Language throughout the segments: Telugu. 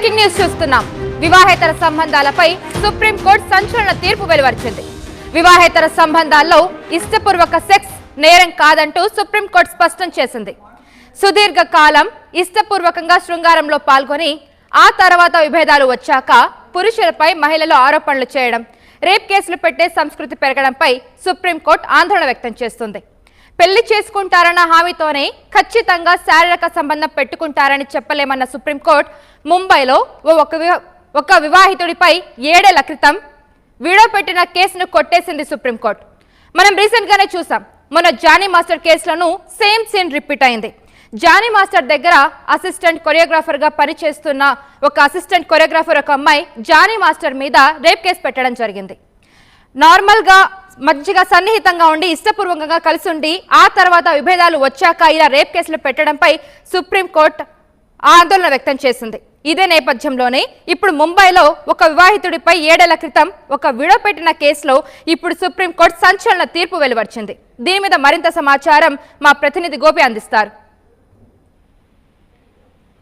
బ్రేకింగ్ న్యూస్ చూస్తున్నాం. వివాహేతర సంబంధాలపై సుప్రీంకోర్టు సంచలన తీర్పు వెలువరించింది. వివాహేతర సంబంధాల్లో ఇష్టపూర్వక సెక్స్ నేరం కాదంటూ సుప్రీంకోర్టు స్పష్టం చేసింది. సుదీర్ఘ కాలం ఇష్టపూర్వకంగా శృంగారంలో పాల్గొని ఆ తర్వాత విభేదాలు వచ్చాక పురుషులపై మహిళలు ఆరోపణలు చేయడం, రేప్ కేసులు పెట్టే సంస్కృతి పెరగడంపై సుప్రీంకోర్టు ఆందోళన వ్యక్తం చేస్తుంది. పెళ్లి చేసుకుంటారన్న హామీతోనే ఖచ్చితంగా శారీరక సంబంధం పెట్టుకుంటారని చెప్పలేమన్న సుప్రీంకోర్టు ముంబైలో ఒక వివాహితుడిపై 7 ఏళ్ల క్రితం వీడియో పెట్టిన కేసును కొట్టేసింది సుప్రీంకోర్టు. మనం రీసెంట్ గానే చూసాం. మొన్న జానీ మాస్టర్ కేసులను సేమ్ సీన్ రిపీట్ అయింది. జానీ మాస్టర్ దగ్గర అసిస్టెంట్ కొరియోగ్రాఫర్ గా పనిచేస్తున్న ఒక అసిస్టెంట్ కొరియోగ్రాఫర్ ఒక అమ్మాయి జానీ మాస్టర్ మీద రేప్ కేసు పెట్టడం జరిగింది. నార్మల్ గా మంచిగా సన్నిహితంగా ఉండి ఇష్టపూర్వకంగా కలిసి ఉండి ఆ తర్వాత విభేదాలు వచ్చాక ఇలా రేప్ కేసులు పెట్టడంపై సుప్రీంకోర్టు ఆందోళన వ్యక్తం చేసింది. ఇదే నేపథ్యంలోనే ఇప్పుడు ముంబైలో ఒక వివాహితుడిపై 7 ఏళ్ల క్రితం ఒక వీడియో పెట్టిన కేసులో ఇప్పుడు సుప్రీంకోర్టు సంచలన తీర్పు వెలువరించింది. దీని మీద మరింత సమాచారం మా ప్రతినిధి గోపి అందిస్తారు.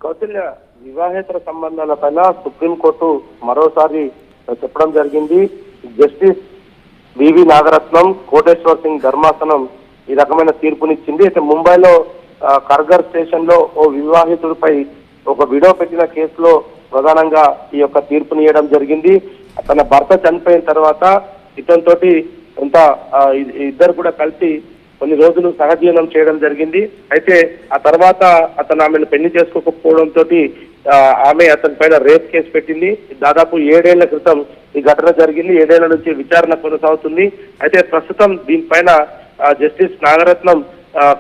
కౌశల్య, వివాహేతర సంబంధాలపైన సుప్రీంకోర్టు మరోసారి చెప్పడం జరిగింది. జస్టిస్ వివి నాగరత్నం, కోటేశ్వర్ సింగ్ ధర్మాసనం ఈ రకమైన తీర్పునిచ్చింది. అయితే ముంబైలో కర్గర్ స్టేషన్ లో ఓ వివాహితుడిపై ఒక వీడియో పెట్టిన కేసులో ప్రధానంగా ఈ యొక్క తీర్పునియడం జరిగింది. తన భర్త చనిపోయిన తర్వాత ఇతనితోటి ఇద్దరు కూడా కలిసి కొన్ని రోజులు సహజీవనం చేయడం జరిగింది. అయితే ఆ తర్వాత అతను ఆమెను పెళ్లి చేసుకోకపోవడంతో ఆమె అతని పైన రేప్ కేసు పెట్టింది. దాదాపు 7 ఏళ్ల క్రితం ఈ ఘటన జరిగింది. 7 ఏళ్ల నుంచి విచారణ కొనసాగుతుంది. అయితే ప్రస్తుతం దీనిపైన జస్టిస్ నాగరత్నం,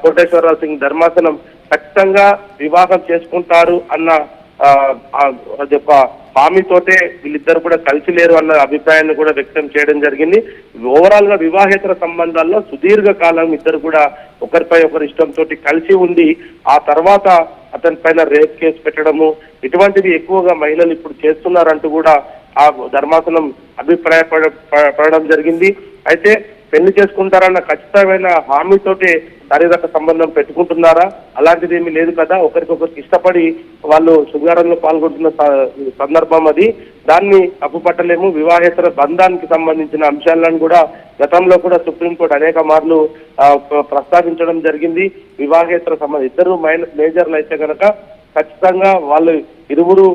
కోటేశ్వరరావు సింగ్ ధర్మాసనం ఖచ్చితంగా వివాహం చేసుకుంటారు అన్న హామీతోటే వీళ్ళిద్దరు కూడా కలిసి లేరు అన్న అభిప్రాయాన్ని కూడా వ్యక్తం చేయడం జరిగింది. ఓవరాల్ గా వివాహేతర సంబంధాల్లో సుదీర్ఘ కాలం ఇద్దరు కూడా ఒకరిపై ఒకరి ఇష్టంతో కలిసి ఉండి ఆ తర్వాత అతని పైన రేప్ కేసు పెట్టడము ఇటువంటివి ఎక్కువగా మహిళలు ఇప్పుడు చేస్తున్నారంటూ కూడా ఆ ధర్మాసనం అభిప్రాయపడడం జరిగింది. అయితే పెళ్లి చేసుకుంటారన్న ఖచ్చితమైన హామీతోటే శారీరక సంబంధం పెట్టుకుంటున్నారా? అలాంటిది ఏమీ లేదు కదా. ఒకరికొకరికి ఇష్టపడి వాళ్ళు శృంగారంలో పాల్గొంటున్న సందర్భం అది. దాన్ని తప్పుపట్టలేము. వివాహేతర బంధానికి సంబంధించిన అంశాలను కూడా గతంలో కూడా సుప్రీంకోర్టు అనేక మార్లు ప్రస్తావించడం జరిగింది. వివాహేతర సంబంధం ఇద్దరు మేజర్లు అయితే కనుక ఖచ్చితంగా వాళ్ళు ఇరువురు